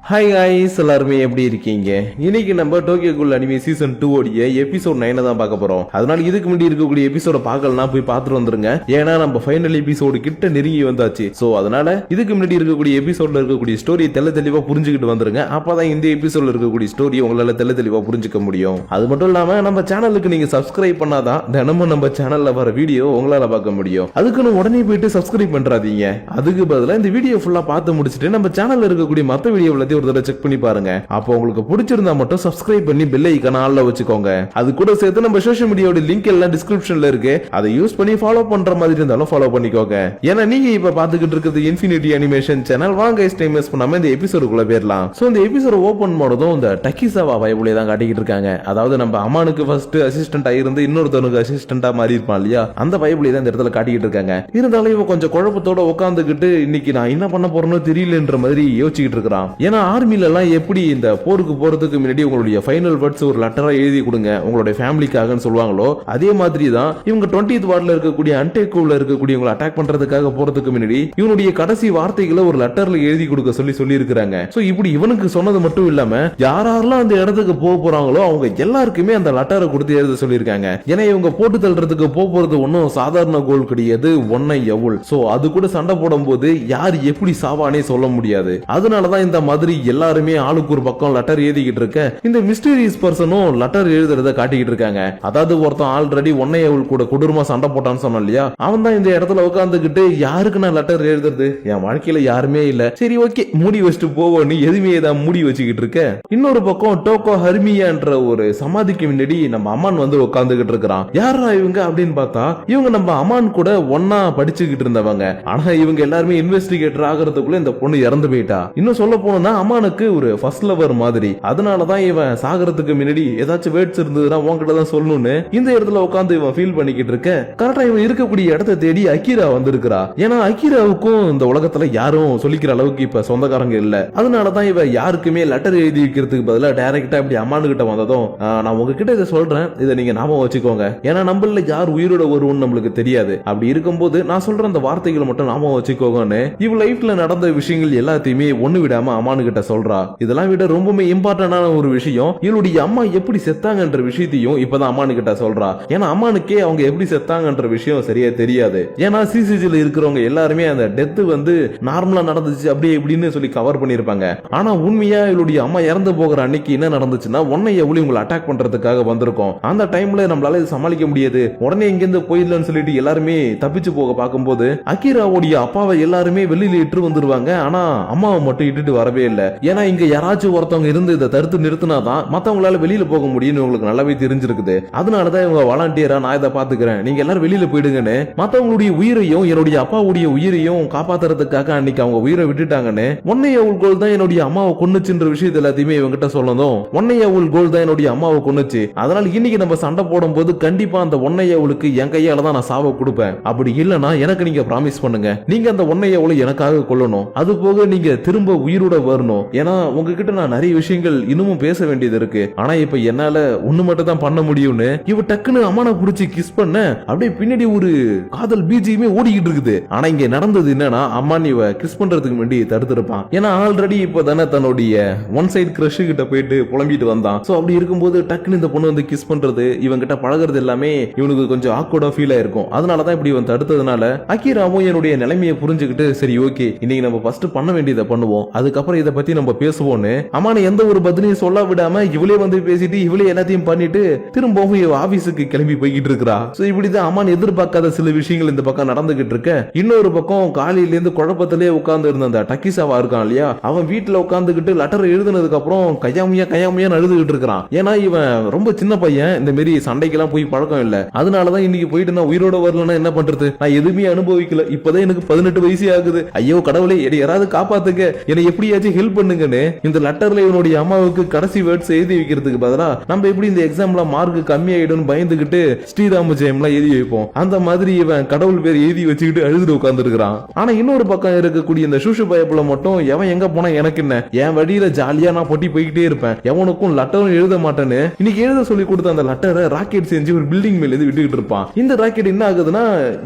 Hi guys, எல்லாருமே எப்படி இருக்கீங்க? இன்னைக்கு நம்ம டோக்கியோ கூல் அனிமே சீசன் 2 ஓடிய எபிசோட் 9 தான் பார்க்க போறோம். அதனால இதுக்கு முன்னாடி இருக்கக்கூடிய எபிசோட பார்க்கலனா போய் பார்த்துட்டு வந்துருங்க. ஏன்னா நம்ம ஃபைனல் எபிசோடு கிட்ட நெருங்கி வந்தாச்சு. சோ அதனால இதுக்கு முன்னாடி இருக்கக்கூடிய எபிசோட்ல இருக்கக்கூடிய ஸ்டோரி தெளிவா புரிஞ்சுக்கிட்டு வந்துருங்க. அப்பதான் இந்த எபிசோட்ல இருக்கக்கூடிய ஸ்டோரி உங்களால தெளிவா புரிஞ்சுக்க முடியும். அது மட்டும் இல்லாம நம்ம சேனலுக்கு நீங்க சப்ஸ்கிரைப் பண்ணாதான் தினமும் நம்ம சேனல்ல வர வீடியோ உங்களால பார்க்க முடியும். அதுக்குன்னு உடனே போயிட்டு சப்ஸ்கிரைப் பண்றாதீங்க. அதுக்கு பதிலா இந்த வீடியோ ஃபுல்லா பார்த்து முடிச்சுட்டு நம்ம சேனல்ல இருக்கக்கூடிய மத்த வீடியோ ஒரு தடவை செக் பண்ணி பாருங்க. அப்போ உங்களுக்கு பிடிச்சிருந்தா மட்டும் சப்ஸ்கிரைப் பண்ணி பெல் ஐகானை ஆல்ல வச்சுக்கோங்க. அது கூட சேர்த்து நம்ம சோஷியல் மீடியாவோட லிங்க் எல்லாம் டிஸ்கிரிப்ஷன்ல இருக்கு. அதை யூஸ் பண்ணி ஃபாலோ பண்ற மாதிரி இருந்தாலும் ஃபாலோ பண்ணிக்கோங்க. ஏன்னா நீங்க இப்ப பாத்துக்கிட்டு இருக்கிறது இன்ஃபினிட்டி அனிமேஷன் சேனல். வாங்க டைம் வேஸ்ட் பண்ணாம இந்த எபிசோடுக்குள்ள போயிடலாம். சோ இந்த எபிசோட ஓபன் பண்ணதும் இந்த டக்கிசாவா வைபுலே தான் காட்டிக்கிட்டு இருக்காங்க. அதாவது நம்ம அம்மானுக்கு ஃபர்ஸ்ட் அசிஸ்டன்ட் ஆயிருந்து இன்னொருத்தனுக்கு அசிஸ்டன்டா மாறி இருப்பான் இல்லையா, அந்த வைபுலே தான் இந்த இடத்துல காட்டிக்கிட்டு இருக்காங்க. இருந்தாலும் இவன் கொஞ்சம் குழப்பத்தோட உட்காந்துக்கிட்டு இன்னைக்கு நான் என்ன பண்ண போறேன்னு தெரியலன்ற மாதிரி யோசிச்சுக்கிட்டு இருக்கான். ஏன்னா ஆர்மில எல்லாம் எப்படி இந்த போருக்கு போறதுக்கு முன்னாடி உங்களுடைய ஃபைனல் வேர்ட்ஸ் ஒரு லெட்டரா எழுதி கொடுங்க உங்களுடைய ஃபேமிலிக்காகன்னு சொல்லுவாங்களோ, அதே மாதிரி தான் இவங்க 20th வார்டுல இருக்கக்கூடிய அன்டேக்கோல இருக்கக்கூடியவங்களை அட்டாக் பண்றதுக்காக போறதுக்கு முன்னாடி இவனுடைய கடைசி வார்த்தைகளை ஒரு லெட்டர்ல எழுதி கொடுக்க சொல்லி இருக்காங்க. சோ இப்படி இவனுக்கு சொன்னது மட்டும் இல்லாம யாரெல்லாம் அந்த இடத்துக்கு போக போறாங்களோ அவங்க எல்லாருக்குமே அந்த லெட்டரை கொடுத்து எழுத சொல்லியிருக்காங்க. ஏன்னா இவங்க போட்டு தள்ளுறதுக்கு போறது ஒன்னும் சாதாரண கோல் கிடையாது, ஒன்னை எவுள். சோ அது கூட சண்டை போடும் போது யார் எப்படி சாவானே சொல்ல முடியாது. அதனாலதான் இந்த மாதிரி எல்லாருமே ஆளுக்கு ஒரு பக்கம் லெட்டர் எழுதிக்கிட்டு இருக்க இந்த மிஸ்டீரியஸ் பர்சனும் லெட்டர் எழுதுறத காட்டிக்கிட்டு இருக்காங்க. அதாவது ஒருத்தன் ஆல்ரெடி ஒன்னையவுள் கூட கொடூரமா சண்டை போட்டான்னு சொன்ன இல்லையா, அவன் தான் இந்த இடத்துல உட்காந்துக்கிட்டு யாருக்கு நான் லெட்டர் எழுதுறது, என் வாழ்க்கையில யாருமே இல்ல, சரி ஓகே மூடி வச்சுட்டு போவோன்னு எதுவுமே தான் மூடி வச்சுக்கிட்டு இருக்க. இன்னொரு பக்கம் டோக்கோ ஹர்மியான்ற ஒரு சமாதிக்கு முன்னாடி நம்ம அம்மான் வந்து உட்காந்துக்கிட்டு இருக்கிறான். யாரா இவங்க அப்படின்னு பார்த்தா இவங்க நம்ம அம்மான் கூட ஒன்னா படிச்சுக்கிட்டு இருந்தவங்க. ஆனா இவங்க எல்லாருமே இன்வெஸ்டிகேட்டர் ஆகிறதுக்குள்ள இந்த பொண்ணு இறந்து போயிட்டா. இன்னும் சொல்ல போனா அம்மானுக்கு ஒரு ஃபர்ஸ்ட் லவர் மாதிரி. அதனாலதான் இவன் சாகறதுக்கு முன்னாடி ஏதாச்சும் வேர்ட்ஸ் இருந்ததுன்னா உன்கிட்ட தான் சொல்லணும்னு இந்த இடத்துல உட்காந்து இவன் ஃபீல் பண்ணிக்கிட்டு இருக்க. கரெக்டா இவன் இருக்கக்கூடிய இடத்தை தேடி அகிரா வந்திருக்கிறா. ஏன்னா அகிராவுக்கும் இந்த உலகத்துல யாரும் சொல்லிக்கிற அளவுக்கு இப்ப சொந்தக்காரங்க இல்ல. அதனாலதான் இவன் யாருக்குமே லெட்டர் எழுதி வைக்கிறதுக்கு பதிலா டைரக்டா இப்படி அம்மானு கிட்ட வந்ததும், நான் உங்ககிட்ட இதை சொல்றேன், இதை நீங்க ஞாபகம் வச்சுக்கோங்க. ஏன்னா நம்மள யார் உயிரோட வருவோம்னு நம்மளுக்கு தெரியாது. அப்படி இருக்கும்போது நான் சொல்ற அந்த வார்த்தைகளை மட்டும் ஞாபகம் வச்சுக்கோங்கன்னு இவ லைஃப்ல நடந்த விஷயங்கள் எல்லாத்தையுமே ஒண்ணு விடாம அம்மானு கிட்ட சொல்றா. இதெல்லாம் விட ரொம்பவே இம்பார்ட்டன்டான ஒரு விஷயம், இவளுடைய அம்மா எப்படி செத்தாங்கன்ற விஷயத்தையும் இப்பதான் அம்மானு கிட்ட சொல்றா. ஏன்னா அம்மானுக்கே அவங்க எப்படி செத்தாங்கன்ற விஷயம் சரியா தெரியாது. ஏன்னா சிசிஜில இருக்கிறவங்க எல்லாருமே அந்த டெத் வந்து நார்மலா நடந்துச்சு அப்படியே இப்படின்னு சொல்லி கவர் பண்ணிருப்பாங்க. ஆனா உண்மையா இவளுடைய அம்மா இறந்து போகிற அன்னைக்கு என்ன நடந்துச்சுன்னா, உன்னை எவ்வளவு உங்களை அட்டாக் பண்றதுக்காக வந்திருக்கோம். அந்த டைம்ல நம்மளால இது சமாளிக்க முடியாது, உடனே இங்கிருந்து போயிடலன்னு சொல்லிட்டு எல்லாருமே தப்பிச்சு போக பார்க்கும்போது அகிராவுடைய அப்பாவை எல்லாருமே வெளியில இட்டு வந்துருவாங்க. ஆனா அம்மாவை மட்டும் இட்டுட்டு வரவே இல்லை. ஏன்னா இங்க யாராச்சும் ஒருத்தவங்க இருந்து இதை தடுத்து நிறுத்தினாதான் மத்தவங்களால வெளியில போக முடியும்னு உங்களுக்கு நல்லாவே தெரிஞ்சிருக்குது. அதனாலதான் இவங்க வாலண்டியரா நான் இதை பாத்துக்கிறேன், நீங்க எல்லாரும் வெளியில போயிடுங்கன்னு மத்தவங்களுடைய உயிரையும் என்னுடைய அப்பாவுடைய உயிரையும் காப்பாத்துறதுக்காக அன்னைக்கு அவங்க உயிரை விட்டுட்டாங்கன்னு ஒன்னையவுள் கோல் தான் என்னுடைய அம்மாவை கொன்னுச்சுன்ற விஷயத்த எல்லாத்தையுமே இவங்கிட்ட சொல்லணும். ஒன்னையவுள் கோல் தான் என்னுடைய அம்மாவை கொன்னுச்சு. அதனால இன்னைக்கு நம்ம சண்டை போடும் போது கண்டிப்பா அந்த ஒன்னையவுளுக்கு என் கையால தான் நான் சாவை கொடுப்பேன். அப்படி இல்லைன்னா எனக்கு நீங்க ப்ராமிஸ் பண்ணுங்க, நீங்க அந்த ஒன்னையவுளை எனக்காக கொல்லணும். அது போக நீங்க திரும்ப உயிரோட வரணும். ஏன்னா உங்ககிட்ட நான் நிறைய விஷயங்கள் இன்னமும் பேச வேண்டியது இருக்கு. ஆனா இப்ப என்னால ஒண்ணு மட்டும் தான் பண்ண முடியும்னு இவ டக்குன்னு அம்மானை புடிச்சு கிஸ் பண்ண அப்படியே பின்னாடி ஒரு காதல் பீஜியுமே ஓடிக்கிட்டு இருக்குது. ஆனா இங்க நடந்தது என்னன்னா, அம்மான் இவ கிஸ் பண்றதுக்கு முன்னாடி தடுத்திருப்பான். ஏன்னா ஆல்ரெடி இப்ப தானே தன்னுடைய ஒன் சைடு கிரஷ் கிட்ட போயிட்டு புலம்பிட்டு வந்தான். சோ அப்படி இருக்கும்போது டக்குன்னு இந்த பொண்ணு வந்து கிஸ் பண்றது இவன் கிட்ட பழகிறது எல்லாமே இவனுக்கு கொஞ்சம் ஆக்வர்டா ஃபீல் ஆயிருக்கும். அதனாலதான் இப்படி இவன் தடுத்ததுனால அகிராவும் என்னுடைய நிலைமையை புரிஞ்சுக்கிட்டு சரி ஓகே இன்னைக்கு நம்ம ஃபர்ஸ்ட் பண்ண வேண்டியதை பண்ணுவோம், அதுக்கப்புறம் இதை பத்தி நம்ம பேசுவோம்னு அம்மான எந்த ஒரு பதிலையும் சொல்ல விடாம இவளே வந்து பேசிட்டு இவளே எல்லாத்தையும் பண்ணிட்டு திரும்பவும் இவ ஆபீஸுக்கு கிளம்பி போய்கிட்டு இருக்கா. சோ இப்படிதான் அம்மான் எதிர்பார்க்காத சில விஷயங்கள் இந்த பக்கம் நடந்துகிட்டு இருக்க. இன்னொரு பக்கம் காலையில இருந்து குழப்பத்திலே உட்கார்ந்து இருந்த அந்த டக்கிசாவா இருக்கான் இல்லையா, அவன் வீட்டுல உட்கார்ந்துகிட்டு லெட்டர் எழுதுனதுக்கு அப்புறம் கையாமையா அழுதுகிட்டு இருக்கிறான். ஏன்னா இவன் ரொம்ப சின்ன பையன், இந்த மாதிரி சண்டைக்கெல்லாம் போய் பழக்கம் இல்ல. அதனாலதான் இன்னைக்கு போயிட்டு நான் உயிரோட வரலன்னா என்ன பண்றது, நான் எதுவுமே அனுபவிக்கல, இப்பதான் எனக்கு 18 வயசு ஆகுது, ஐயோ கடவுளே யாராவது காப்பாத்துங்க, என்னை எப்படியாச்சும் ஹெல்ப் பண்ணுங்கன்னு இந்த லெட்டர்ல இவனுடைய அம்மாவுக்கு கடைசி வேர்ட்ஸ் எழுதி வைக்கிறதுக்கு பதிலா நம்ம எப்படி இந்த எக்ஸாம்ல மார்க் கம்மியாயிடும் பயந்துகிட்டு ஸ்ரீராம ஜெயம்லாம் எழுதி வைப்போம், அந்த மாதிரி இவன் கடவுள் பேர் எழுதி வச்சுக்கிட்டு அழுதுட்டு உட்கார்ந்து இருக்கிறான். ஆனா இன்னொரு பக்கம் இருக்கக்கூடிய இந்த சூஷு பயப்புல மட்டும் எவன் எங்க போனா எனக்கு என்ன, என் வழியில ஜாலியா நான் பொட்டி போய்கிட்டே இருப்பேன், எவனுக்கும் லெட்டரும் எழுத மாட்டேன்னு இன்னைக்கு எழுத சொல்லி கொடுத்த அந்த லெட்டரை ராக்கெட் செஞ்சு ஒரு பில்டிங் மேல விட்டுக்கிட்டு இருப்பான். இந்த ராக்கெட் என்ன ஆகுதுன்னா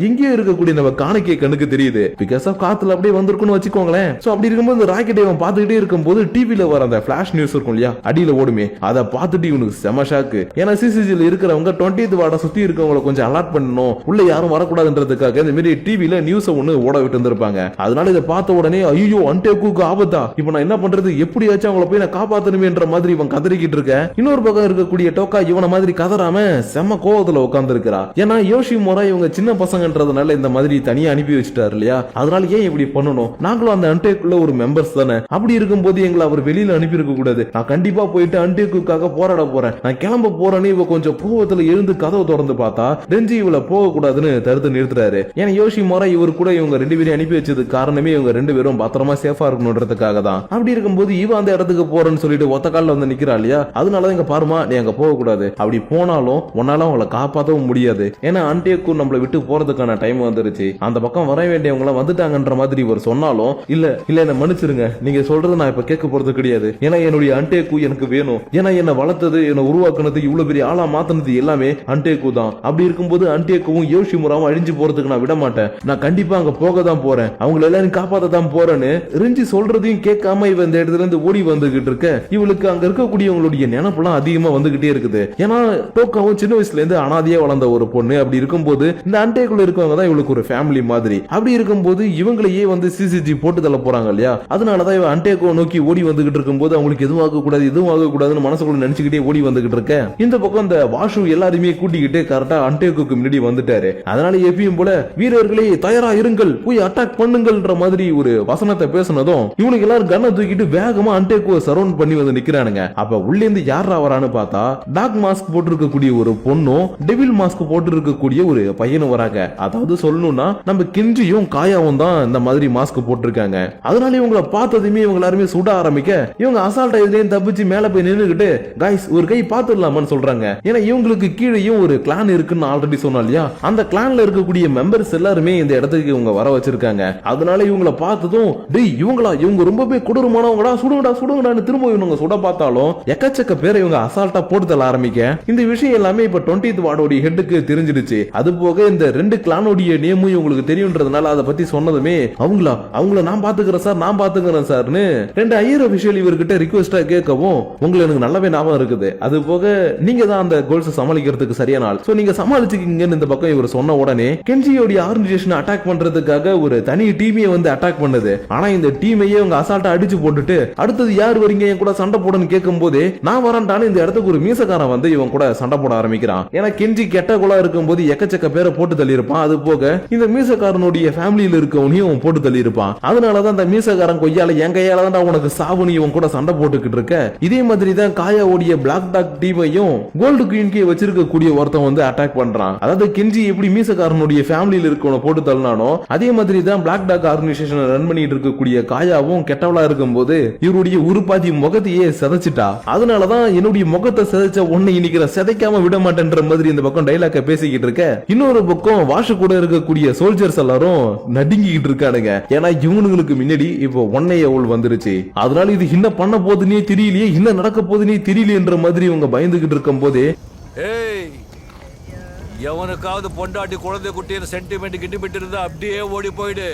எங்கேயோ இருக்கக்கூடிய நம்ம காணிக்கை கண்ணுக்கு தெரியுது, பிகாஸ் ஆஃப் காத்துல அப்படியே வந்திருக்குன்னு வச்சுக்கோங்களேன். சோ அப்படி இருக்கும்போது இந்த ராக்கெட் இவன் பார்த்துக்கிட்டே பார்த்துக்கிட்டே இருக்கும்போது டிவில வர அந்த பிளாஷ் நியூஸ் இருக்கும் இல்லையா, அடியில ஓடுமே, அதை பார்த்துட்டு இவனுக்கு செம ஷாக்கு. ஏன்னா சிசிசில இருக்கிறவங்க 20th வார்டை சுத்தி இருக்கவங்களை கொஞ்சம் அலர்ட் பண்ணணும், உள்ள யாரும் வரக்கூடாதுன்றதுக்காக இந்த மாதிரி டிவில நியூஸ் ஒண்ணு ஓட விட்டு இருந்திருப்பாங்க. அதனால இதை பார்த்த உடனே ஐயோ அன்டேக்குக்கு ஆபத்தா, இப்ப நான் என்ன பண்றது, எப்படியாச்சும் அவங்கள போய் நான் காப்பாத்தணுமேன்ற மாதிரி இவன் கதறிக்கிட்டு இருக்க. இன்னொரு பக்கம் இருக்கக்கூடிய டோக்கா இவனை மாதிரி கதறாம செம கோவத்துல உட்கார்ந்து இருக்கிறா. ஏன்னா யோஷிமுரா இவங்க சின்ன பசங்கன்றதுனால இந்த மாதிரி தனியா அனுப்பி வச்சுட்டாரு இல்லையா, அதனால ஏன் இப்படி பண்ணணும், நாங்களும் அந்த அன்டேக்குள்ள ஒரு மெம்பர்ஸ் தானே, அப்படி இருக்கும்போது எங்களை அவர் வெளியில அனுப்பி இருக்க கூடாது, நான் கண்டிப்பா போயிட்டு அன்டேக்குக்காக போராட போறேன், நான் கிளம்ப போறேன்னு இவ கொஞ்சம் கோவத்துல எழுந்து கதவை திறந்து பார்த்தா ரெஞ்சி இவளை போக கூடாதுன்னு தடுத்து நிறுத்துறாரு. ஏன்னா யோஷிமுரா இவர் கூட இவங்க 2 பேரையும் அனுப்பி வச்சது காரணமே இவங்க 2 பேரும் பத்திரமா சேஃபா இருக்கணும்ன்றதுக்காக தான். அப்படி இருக்கும்போது இவ அந்த இடத்துக்கு போறேன்னு சொல்லிட்டு ஒத்த காலில் வந்து நிக்கிறா இல்லையா, அதனாலதான் இங்க பாருமா நீ அங்க போக கூடாது, அப்படி போனாலும் உன்னால அவங்களை காப்பாற்றவும் முடியாது, ஏன்னா அன்டேக்கு நம்மளை விட்டு போறதுக்கான டைம் வந்துருச்சு, அந்த பக்கம் வர வேண்டியவங்க வந்துட்டாங்கன்ற மாதிரி இவர் சொன்னாலும் இல்ல இல்ல என்ன மன்னிச்சிருங்க, நீங்க சொல்றது நான் இப்ப கேட்க போறது கிடையாது, ஏன்னா என்னுடைய அன்டேக்கு எனக்கு வேணும், ஏன்னா என்ன வளர்த்தது என்ன உருவாக்குனது இவ்வளவு பெரிய ஆளா மாத்தினது எல்லாமே அன்டேக்கு தான். அப்படி இருக்கும்போது அன்டேக்கும் யோஷிமுராவும் அழிஞ்சு போறதுக்கு நான் விட மாட்டேன், நான் கண்டிப்பா அங்க போக தான் போறேன், அவங்களை எல்லாரும் காப்பாத்த தான் போறேன்னு ரிஞ்சி சொல்றதையும் கேட்காம இவ இந்த இடத்துல இருந்து ஓடி வந்துகிட்டு இருக்க. இவளுக்கு அங்க இருக்கக்கூடியவங்களுடைய நினைப்பெல்லாம் அதிகமா வந்துகிட்டே இருக்குது. ஏன்னா டோக்காவும் சின்ன வயசுல இருந்து அனாதையா வளர்ந்த ஒரு பொண்ணு, அப்படி இருக்கும்போது இந்த அன்டேக்குள்ள இருக்கவங்க தான் இவளுக்கு ஒரு ஃபேமிலி மாதிரி. அப்படி இருக்கும்போது இவங்களையே வந்து சிசிஜி போட்டு தள்ள போறாங்க இல்லையா, அதனாலதான் இவன் அன்டேக்கோ நோக்கி ஓடி வந்துகிட்டு இருக்கும்போது அவங்களுக்கு எதுவும் ஆக கூடாது எதுவும் ஆக கூடாதுன்னு மனசுக்குள்ள நினைச்சுக்கிட்டே ஓடி வந்துகிட்டு இருக்க. இந்த பக்கம் இந்த வாஷு எல்லாருமே கூட்டிக்கிட்டு கரெக்டா அன்டேக்குக்கு முன்னாடி வந்துட்டாரு. அதனால எப்பயும் போல வீரர்களே தயாரா இருங்கள், போய் அட்டாக் பண்ணுங்கள்ன்ற மாதிரி ஒரு வசனத்தை பேசினதும் இவனுக்கு எல்லாரும் கண்ணை தூக்கிட்டு வேகமா அன்டேக்குவை சரவுண்ட் பண்ணி வந்து நிக்கிறானுங்க. அப்ப உள்ளே இருந்து யாரா வரான்னு பார்த்தா டாக் மாஸ்க் போட்டு இருக்கக்கூடிய ஒரு பொண்ணும் டெவில் மாஸ்க் போட்டு இருக்கக்கூடிய ஒரு பையனும் வராங்க. அதாவது சொல்லணும்னா நம்ம கிஞ்சியும் காயாவும் தான் இந்த மாதிரி மாஸ்க் போட்டிருக்காங்க. அதனால இவங்களை பார்த்ததுமே இவங்க எல்லாருமே சுட ஆரம்பிக்க இவங்க அசால்ட்டா இதுலயும் தப்பிச்சு மேல போய் நின்னுகிட்டு கைஸ் ஒரு கை பாத்துடலாமான்னு சொல்றாங்க. ஏன்னா இவங்களுக்கு கீழேயும் ஒரு கிளான் இருக்குன்னு ஆல்ரெடி சொன்னா இல்லையா, அந்த கிளான்ல இருக்கக்கூடிய மெம்பர்ஸ் எல்லாருமே இந்த இடத்துக்கு இவங்க வர வச்சிருக்காங்க. அதனால இவங்களை பார்த்ததும் டேய் இவங்களா, இவங்க ரொம்பவே கொடூரமானவங்களா, சுடுங்கடா சுடுங்கடான்னு திரும்ப இவங்க சுட பார்த்தாலும் எக்கச்சக்க பேரை இவங்க அசால்ட்டா போட்டு தள்ள ஆரம்பிக்க. இந்த விஷயம் எல்லாமே இப்ப 20th வார்டோட ஹெட்டுக்கு தெரிஞ்சிடுச்சு. அது போக இந்த 2 கிளானோடைய நேமும் இவங்களுக்கு தெரியும்ன்றதுனால அதை பத்தி சொன்னதுமே அவங்கள நான் பாத்துக்கிறேன் சார் நான் பாத்துக்கிறேன் சார்னு 2 ஹையர் அபிஷியல் இவர்கிட்ட ரிக்வெஸ்டா கேட்கவும் உங்களுக்கு எனக்கு நல்லாவே ஞாபகம் இருக்குது, அது போக நீங்க தான் அந்த கோல்ஸ் சமாளிக்கிறதுக்கு சரியான ஆள், சோ நீங்க சமாளிச்சுக்கீங்கன்னு இந்த பக்கம் இவர் சொன்ன உடனே கெஞ்சியோட ஆர்கனைசேஷன் அட்டாக் பண்றதுக்காக ஒரு தனி டீமையே வந்து அட்டாக் பண்ணுது. ஆனா இந்த டீமையே அவங்க அசால்ட்டா அடிச்சு போட்டுட்டு அடுத்தது யார் வரீங்க என் கூட சண்டை போடன்னு கேட்கும் போதே நான் வரேன்டான்னு இந்த இடத்துக்கு ஒரு மீசக்காரன் வந்து இவன் கூட சண்டை போட ஆரம்பிக்கிறான். ஏன்னா கெஞ்சி கெட்ட குலா இருக்கும் போது எக்கச்சக்க பேரை போட்டு தள்ளி இருப்பான். அது போக இந்த மீசக்காரனுடைய ஃபேமிலியில இருக்கவனையும் போட்டு தள்ளி இருப்பான். அதனாலதான் இந்த மீசக்காரன் கொய்யால என் கையால தான் உனக்கு சாவுன்னு இவன் கூட சண்டை போட்டுக்கிட்டு இருக்க. இதே மாதிரி தான் காயாவுடைய பிளாக் டாக் டீமையும் கோல்டு குயின்கே வச்சிருக்கக்கூடிய ஒருத்தன் வந்து அட்டாக் பண்றான். அதாவது கெஞ்சி எப்படி மீசக்காரனுடைய ஃபேமிலியில இருக்கவனை போட்டு தள்ளினானோ அதே மாதிரி தான் பிளாக் டாக் ஆர்கனைசேஷன் ரன் பண்ணிட்டு இருக்கக்கூடிய காயாவும் கெட்டவளா இருக்கும்போது இவருடைய உருப்பாதி முகத்தையே சிதைச்சிட்டா. அதனாலதான் என்னுடைய முகத்தை சிதைச்ச ஒண்ணு இன்னைக்கு சிதைக்காம விட மாட்டேன்ற மாதிரி இந்த பக்கம் டைலாக்க பேசிக்கிட்டு இருக்க. இன்னொரு பக்கம் வாஷு கூட இருக்கக்கூடிய சோல்ஜர்ஸ் எல்லாரும் நடுங்கிட்டு இருக்கானுங்க. ஏன்னா இவனுங்களுக்கு முன்னாடி இப்போ ஒன்னை எவ்வளவு வந்துருச்சு. அதனால இது என்ன பண்ண போதுன்னே தெரியலையே, என்ன நடக்க போதுன்னே தெரியலையன்ற மாதிரி இவங்க பயந்துகிட்டு இருக்கும் போதே எவனுக்காவது பொண்டாட்டி குழந்தை குட்டின்னு சென்டிமெண்ட் கிண்டிபிட்டு இருந்தா அப்படியே ஓடி போயிடு,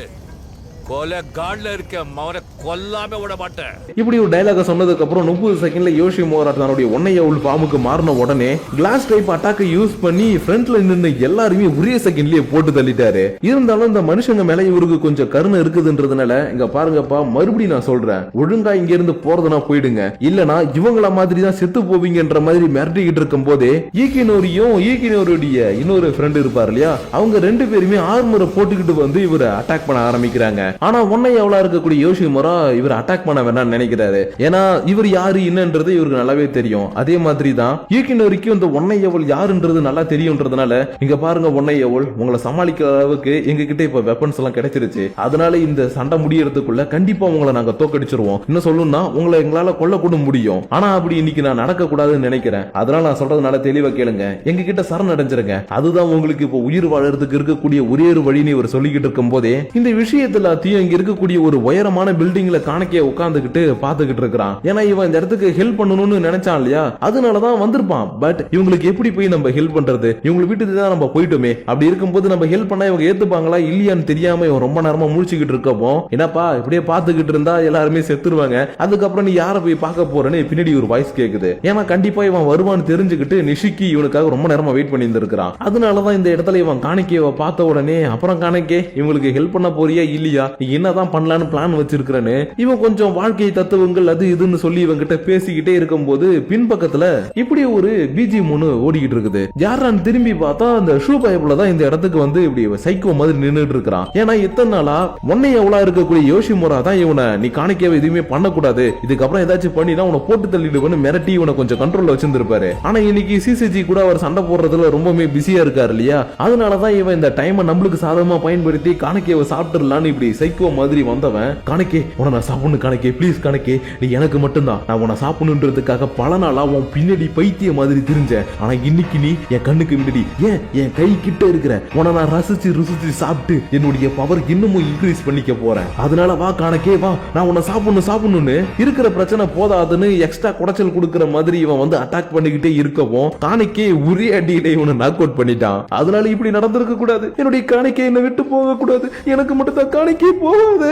கொலை காட்ல இருக்க அவரை கொல்லாம விட மாட்டேன். இப்படி ஒரு டயலாக சொன்னதுக்கு அப்புறம் 30 செகண்ட்ல யோஷிமுரா தன்னுடைய ஒன்னையவுல் ஃபார்முக்கு மாறின உடனே கிளாஸ் டைப் அட்டாக்கை யூஸ் பண்ணி ஃப்ரண்ட்ல நின்று எல்லாருமே ஒரே செகண்ட்லயே போட்டு தள்ளிட்டாரு. இருந்தாலும் இந்த மனுஷங்க மேல இவருக்கு கொஞ்சம் கருணை இருக்குதுன்றதுனால இங்க பாருங்கப்பா மறுபடியும் நான் சொல்றேன், ஒழுங்கா இங்க இருந்து போறதுனா போயிடுங்க, இல்லனா இவங்கள மாதிரி தான் செத்து போவீங்கன்ற மாதிரி மிரட்டிக்கிட்டு இருக்கும் போதே ஈக்கினோருடைய இன்னொரு ஃப்ரெண்ட் இருப்பார் இல்லையா, அவங்க 2 பேருமே ஆர்மரை போட்டுக்கிட்டு வந்து இவரை அட்டாக் பண்ண ஆரம்பிக்கிறாங்க. ஆனா ஒன்னை எவ்வளவு இருக்கக்கூடிய யோஷிமுரா இவர் அட்டாக் பண்ண வேணாம்னு நினைக்கிறாரு. ஏன்னா இவர் யாரு என்னன்றது இவருக்கு நல்லாவே தெரியும். அதே மாதிரி தான் ஈக்கினோரிக்கும் இந்த ஒன்னை எவ்வளவு யாருன்றது நல்லா தெரியும்ன்றதுனால இங்க பாருங்க ஒன்னை எவ்வளவு உங்களை சமாளிக்கிற அளவுக்கு எங்க கிட்ட இப்ப வெப்பன்ஸ் எல்லாம் கிடைச்சிருச்சு. அதனால இந்த சண்டை முடியறதுக்குள்ள கண்டிப்பா உங்களை நாங்க தோக்கடிச்சிருவோம். இன்னும் சொல்லணும்னா உங்களை எங்களால கொல்ல கூட முடியும். ஆனா அப்படி இன்னைக்கு நான் நடக்க கூடாதுன்னு நினைக்கிறேன். அதனால நான் சொல்றதுனால தெளிவா கேளுங்க, எங்க கிட்ட சரண் அடைஞ்சிருங்க. அதுதான் உங்களுக்கு இப்ப உயிர் வாழறதுக்கு இருக்கக்கூடிய ஒரே ஒரு வழின்னு இவர் சொல்லிக்கிட்டு இருக்கும் போதே இந்த விஷயத்துல எல்லாத்தையும் இங்க இருக்கக்கூடிய ஒரு உயரமான பில்டிங்ல காணக்கிய உட்கார்ந்துகிட்டு பாத்துக்கிட்டு இருக்கிறான். ஏன்னா இவன் இந்த இடத்துக்கு ஹெல்ப் பண்ணணும்னு நினைச்சான் இல்லையா, அதனாலதான் வந்திருப்பான். பட் இவங்களுக்கு எப்படி போய் நம்ம ஹெல்ப் பண்றது, இவங்க வீட்டுக்கு தான் நம்ம போயிட்டோமே, அப்படி இருக்கும்போது நம்ம ஹெல்ப் பண்ணா இவங்க ஏத்துப்பாங்களா இல்லையான்னு தெரியாம இவன் ரொம்ப நேரமா முழிச்சுக்கிட்டு இருக்கப்போ, என்னப்பா இப்படியே பாத்துக்கிட்டு இருந்தா எல்லாருமே செத்துருவாங்க, அதுக்கப்புறம் நீ யார போய் பார்க்க போறேன்னு பின்னாடி ஒரு வாய்ஸ் கேக்குது. ஏன்னா கண்டிப்பா இவன் வருவான்னு தெரிஞ்சுக்கிட்டு நிஷிக்கி இவனுக்காக ரொம்ப நேரமா வெயிட் பண்ணி இருந்திருக்கான். அதனாலதான் இந்த இடத்துல இவன் காணிக்கையை பார்த்த உடனே, அப்புறம் காணிக்கை இவங்களுக்கு ஹெல்ப் பண்ண போறியா இல்லையா, நீ என்னதான் பண்ணலான்னு பிளான் வச்சிருக்கிறேன்னு இவன் கொஞ்சம் வாழ்க்கை தத்துவங்கள் அது இதுன்னு சொல்லி இவன் கிட்ட பேசிக்கிட்டே இருக்கும்போது பின்பக்கத்துல இப்படி ஒரு பிஜிஎம் ஒண்ணு ஓடிக்கிட்டு இருக்குது. யாரான்னு திரும்பி பார்த்தா அந்த ஷூ பைப்ல தான் இந்த இடத்துக்கு வந்து இப்படி சைக்கோ மாதிரி நின்னுட்டு இருக்கிறான். ஏன்னா இத்தனை நாளா ஒன்னை எவ்வளவு இருக்கக்கூடிய யோசிமுரா தான் இவனை நீ காணிக்கவே எதுவுமே பண்ணக்கூடாது, இதுக்கப்புறம் ஏதாச்சும் பண்ணினா உன போட்டு தள்ளிடுவேன்னு மிரட்டி இவனை கொஞ்சம் கண்ட்ரோல்ல வச்சிருந்திருப்பாரு. ஆனா இன்னைக்கு சிசிஜி கூட அவர் சண்டை போடுறதுல ரொம்பவே பிஸியா இருக்காரு இல்லையா, அதனாலதான் இவன் இந்த டைமை நம்மளுக்கு சாதகமா பயன்படுத்தி காணிக்கையை சாப்பிட்டுலான்னு இப்படி சைக்கோ மாதிரி வந்தவன், காணிக்கை உன நான் சாப்பிடணும் காணிக்கை, பிளீஸ் காணிக்கை நீ எனக்கு மட்டும்தான், நான் உன சாப்பிடணுன்றதுக்காக பல நாளா உன் பின்னாடி பைத்திய மாதிரி தெரிஞ்சேன். ஆனா இன்னைக்கு நீ என் கண்ணுக்கு முன்னாடி ஏன் என் கை கிட்ட இருக்கிற, உன நான் ரசிச்சு ருசிச்சு சாப்பிட்டு என்னுடைய பவர் இன்னமும் இன்க்ரீஸ் பண்ணிக்க போறேன். அதனால வா காணிக்கை வா, நான் உன்னை சாப்பிடணும்னு இருக்கிற பிரச்சனை போதாதுன்னு எக்ஸ்ட்ரா குடைச்சல் கொடுக்கிற மாதிரி இவன் வந்து அட்டாக் பண்ணிக்கிட்டே இருக்கவும் காணிக்கை ஒரே அடியில இவனை நாக் அவுட் பண்ணிட்டான். அதனால இப்படி நடந்திருக்க கூடாது, என்னுடைய காணிக்கை என்னை விட்டு போக கூடாது, எனக்கு மட்டும் தான் காணிக்கை போகாது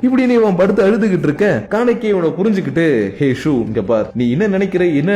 இப்படி நீ இவன் படுத்து அழுதுகிட்டு இருக்க. காணிக்கை இவனை புரிஞ்சுக்கிட்டு, ஹே ஷூ இங்க பார், நீ என்ன நினைக்கிற என்ன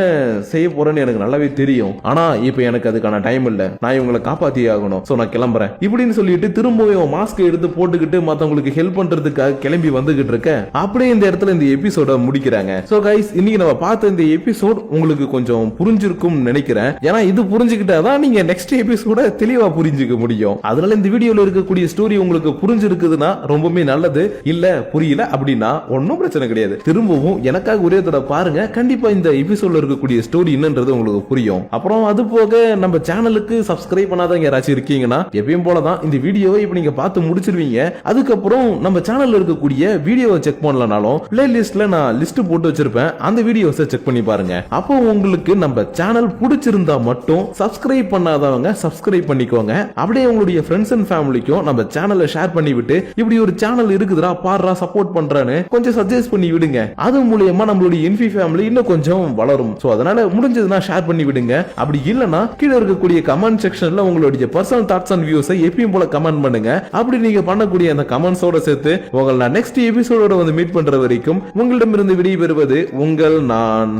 செய்ய போறேன்னு எனக்கு நல்லாவே தெரியும், ஆனா இப்ப எனக்கு அதுக்கான டைம் இல்ல, நான் இவங்களை காப்பாத்தி ஆகணும், சோ நான் கிளம்புறேன் இப்படின்னு சொல்லிட்டு திரும்பவும் மாஸ்க் எடுத்து போட்டுக்கிட்டு மத்தவங்களுக்கு ஹெல்ப் பண்றதுக்காக கிளம்பி வந்துகிட்டு இருக்க. அப்படியே இந்த இடத்துல இந்த எபிசோட முடிக்கிறாங்க. சோ கைஸ், இன்னைக்கு நம்ம பார்த்த இந்த எபிசோட் உங்களுக்கு கொஞ்சம் புரிஞ்சிருக்கும் நினைக்கிறேன். ஏன்னா இது புரிஞ்சுக்கிட்டாதான் நீங்க நெக்ஸ்ட் எபிசோட தெளிவா புரிஞ்சுக்க முடியும். அதனால இந்த வீடியோல இருக்கக்கூடிய ஸ்டோரி உங்களுக்கு புரிஞ்சிருக்குதுன்னா ரொம்பவே நல்லது, இல்ல புரியல அப்படின்னா ஒன்னும் பிரச்சனை கிடையாது, திரும்பவும் எனக்காக ஒரே தடவை பாருங்க, கண்டிப்பா இந்த எபிசோட்ல இருக்கக்கூடிய ஸ்டோரி என்னன்றது உங்களுக்கு புரியும். அப்புறம் அது போக நம்ம சேனலுக்கு சப்ஸ்கிரைப் பண்ணாதவங்க யாராச்சும் இருக்கீங்கன்னா எப்பயும் போலதான் இந்த வீடியோவை இப்ப நீங்க பார்த்து முடிச்சிருவீங்க. அதுக்கப்புறம் நம்ம சேனல்ல இருக்கக்கூடிய வீடியோவை செக் பண்ணலனாலும் பிளேலிஸ்ட்ல நான் லிஸ்ட் போட்டு வச்சிருப்பேன், அந்த வீடியோஸை செக் பண்ணி பாருங்க. அப்போ உங்களுக்கு நம்ம சேனல் பிடிச்சிருந்தா மட்டும் சப்ஸ்கிரைப் பண்ணாதவங்க சப்ஸ்கிரைப் பண்ணிக்கோங்க. அப்படியே உங்களுடைய ஃப்ரெண்ட்ஸ் அண்ட் ஃபேமிலிக்கும் நம்ம சேனலை ஷேர் பண்ணி விட்டு இப்படி ஒரு சேனல் இருக்குதுடா பாருடா சப்போர்ட் பண்றான்னு கொஞ்சம் சஜஸ்ட் பண்ணி விடுங்க. அது மூலமா நம்மளுடைய இன்ஃபி ஃபேமிலி இன்னும் கொஞ்சம் வளரும். சோ அதனால முடிஞ்சதுன்னா ஷேர் பண்ணி விடுங்க. அப்படி இல்லனா கீழ இருக்கக்கூடிய கமெண்ட் செக்ஷன்ல உங்களுடைய பர்சனல் தாட்ஸ் அண்ட் வியூஸை எப்பயும் போல கமெண்ட் பண்ணுங்க. அப்படி நீங்க பண்ணக்கூடிய அந்த கமெண்ட்ஸோட சேர்த்து உங்களை நான் நெக்ஸ்ட் எபிசோடோட வந்து மீட் பண்ற வரைக்கும் உங்களிடமிருந்து விடைபெறுவது உங்கள் நான்.